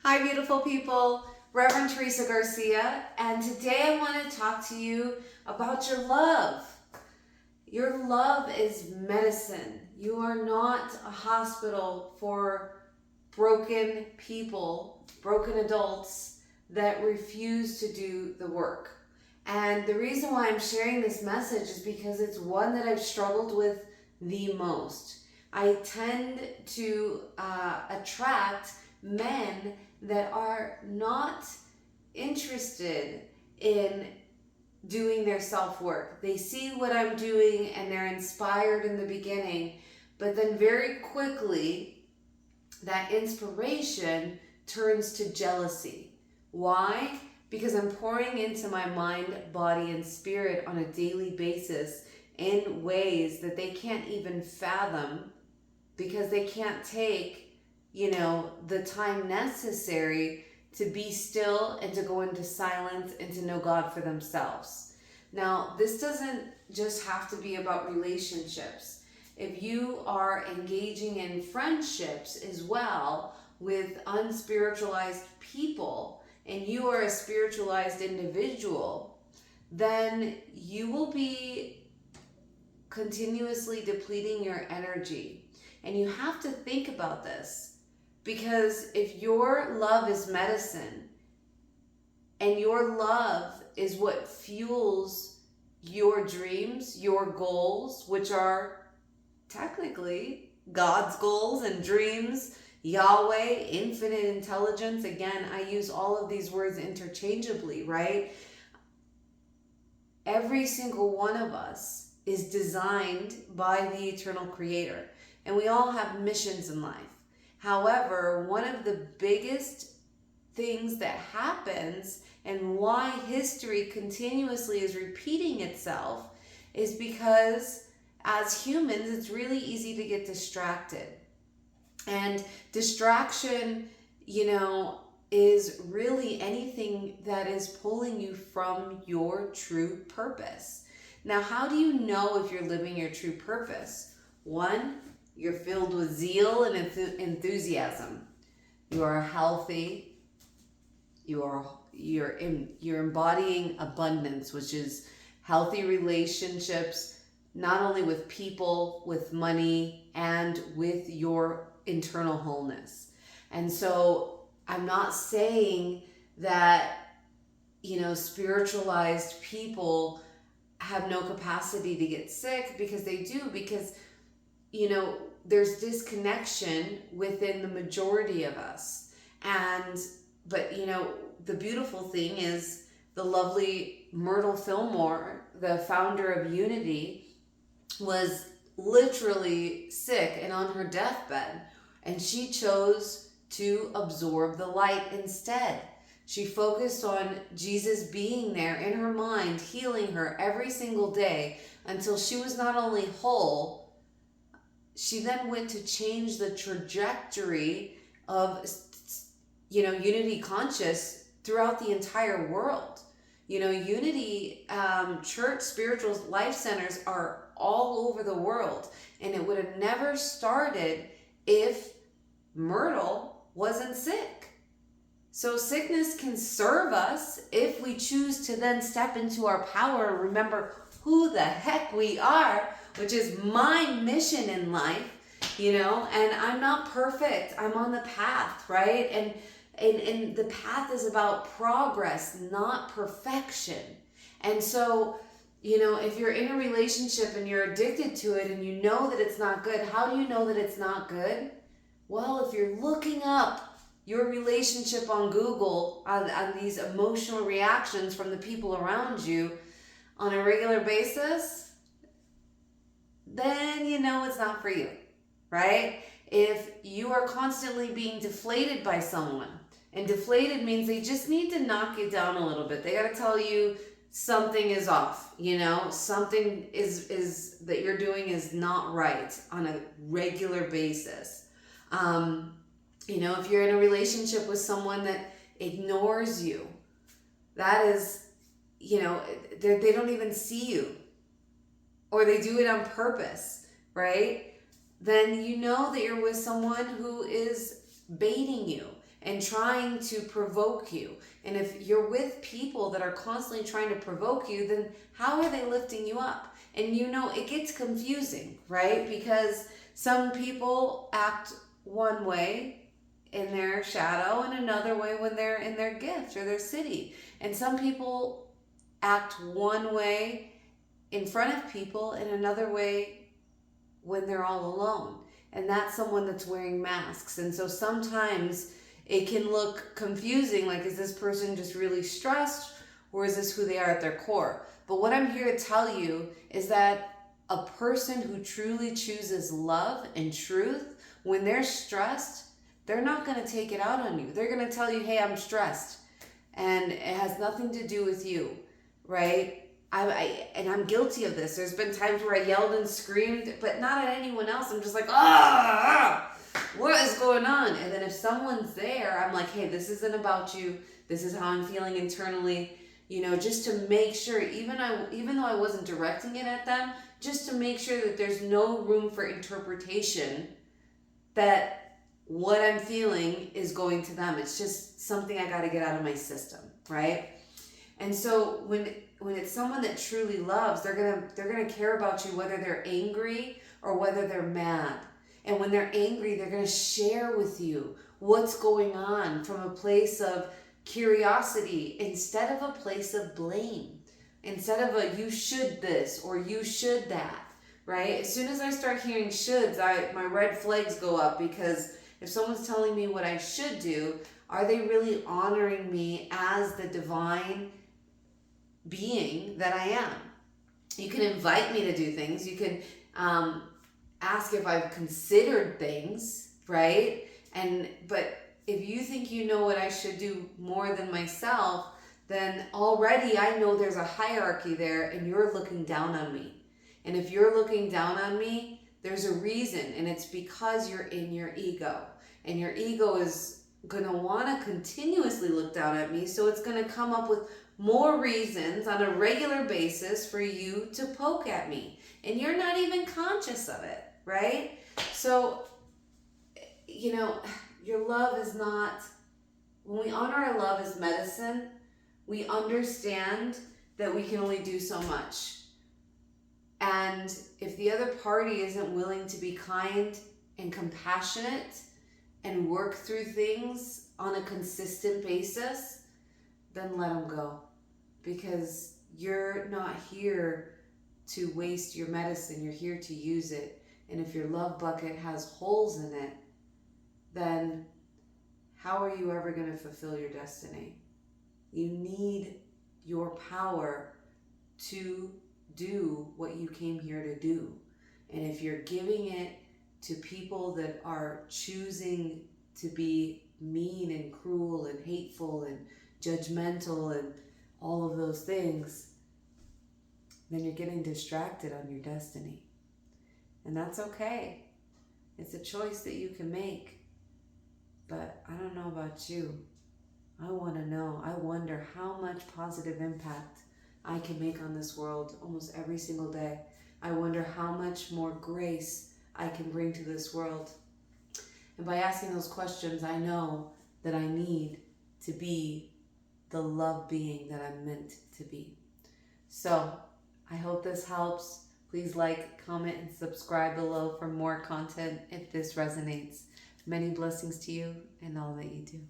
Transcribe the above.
Hi, beautiful people. Reverend Teresa Garcia, and today I want to talk to you about your love. Your love is medicine. You are not a hospital for broken people, broken adults that refuse to do the work. And the reason why I'm sharing this message is because it's one that I've struggled with the most. I tend to attract men that are not interested in doing their self-work. They see what I'm doing and they're inspired in the beginning, but then very quickly that inspiration turns to jealousy. Why? Because I'm pouring into my mind, body, and spirit on a daily basis in ways that they can't even fathom because they can't take the time necessary to be still and to go into silence and to know God for themselves. Now, this doesn't just have to be about relationships. If you are engaging in friendships as well with unspiritualized people and you are a spiritualized individual, then you will be continuously depleting your energy. And you have to think about this. Because if your love is medicine and your love is what fuels your dreams, your goals, which are technically God's goals and dreams, Yahweh, infinite intelligence. Again, I use all of these words interchangeably, right? Every single one of us is designed by the eternal creator, and we all have missions in life. However, one of the biggest things that happens and why history continuously is repeating itself is because as humans, it's really easy to get distracted. And distraction, is really anything that is pulling you from your true purpose. Now, how do you know if you're living your true purpose? One, you're filled with zeal and enthusiasm. You are healthy. You're embodying abundance, which is healthy relationships, not only with people, with money, and with your internal wholeness. And so I'm not saying that, spiritualized people have no capacity to get sick, because they do, because there's disconnection within the majority of us. But the beautiful thing is the lovely Myrtle Fillmore, the founder of Unity, was literally sick and on her deathbed, and she chose to absorb the light instead. She focused on Jesus being there in her mind, healing her every single day until she was not only whole, she then went to change the trajectory of, Unity conscious throughout the entire world. Unity church, spiritual life centers are all over the world. And it would have never started if Myrtle wasn't sick. So sickness can serve us if we choose to then step into our power and remember who the heck we are, which is my mission in life, and I'm not perfect. I'm on the path, right? And the path is about progress, not perfection. And so, if you're in a relationship and you're addicted to it and you know that it's not good, how do you know that it's not good? Well, if you're looking up your relationship on Google on these emotional reactions from the people around you on a regular basis, then it's not for you, right? If you are constantly being deflated by someone, and deflated means they just need to knock you down a little bit. They got to tell you something is off, something is that you're doing is not right on a regular basis. If you're in a relationship with someone that ignores you, that is, they don't even see you, or they do it on purpose, right? Then you know that you're with someone who is baiting you. and trying to provoke you. And if you're with people that are constantly trying to provoke you, then how are they lifting you up? And you know, it gets confusing, right? Because some people act one way in their shadow and another way when they're in their gift or their city. And some people act one way in front of people and another way when they're all alone. And that's someone that's wearing masks. And so sometimes it can look confusing, like, is this person just really stressed, or is this who they are at their core? But what I'm here to tell you is that a person who truly chooses love and truth, when they're stressed, they're not going to take it out on you. They're going to tell you, hey, I'm stressed. And it has nothing to do with you, right? And I'm guilty of this. There's been times where I yelled and screamed, but not at anyone else. I'm just like, what is going on? And then if someone's there, I'm like, hey, this isn't about you. This is how I'm feeling internally. You know, just to make sure, even though I wasn't directing it at them, just to make sure that there's no room for interpretation that what I'm feeling is going to them. It's just something I got to get out of my system, right? And so when it's someone that truly loves, they're gonna care about you whether they're angry or whether they're mad. And when they're angry, they're gonna share with you what's going on from a place of curiosity instead of a place of blame, instead of a you should this or you should that, right? As soon as I start hearing shoulds, my red flags go up, because if someone's telling me what I should do, are they really honoring me as the divine being that I am? You can invite me to do things. You can ask if I've considered things, right? But if you think you know what I should do more than myself, then already I know there's a hierarchy there, and you're looking down on me. And if you're looking down on me, there's a reason, and it's because you're in your ego. And your ego is going to want to continuously look down at me, so it's going to come up with more reasons on a regular basis for you to poke at me. And you're not even conscious of it, right? So, you know, your love is not, when we honor our love as medicine, we understand that we can only do so much. And if the other party isn't willing to be kind and compassionate and work through things on a consistent basis, then let them go. Because you're not here to waste your medicine, you're here to use it. And if your love bucket has holes in it, then how are you ever going to fulfill your destiny? You need your power to do what you came here to do. And if you're giving it to people that are choosing to be mean and cruel and hateful and judgmental and all of those things, then you're getting distracted on your destiny. And that's okay. It's a choice that you can make. But I don't know about you. I want to know. I wonder how much positive impact I can make on this world almost every single day. I wonder how much more grace I can bring to this world. And by asking those questions, I know that I need to be the love being that I'm meant to be. So I hope this helps. Please like, comment, and subscribe below for more content if this resonates. Many blessings to you and all that you do.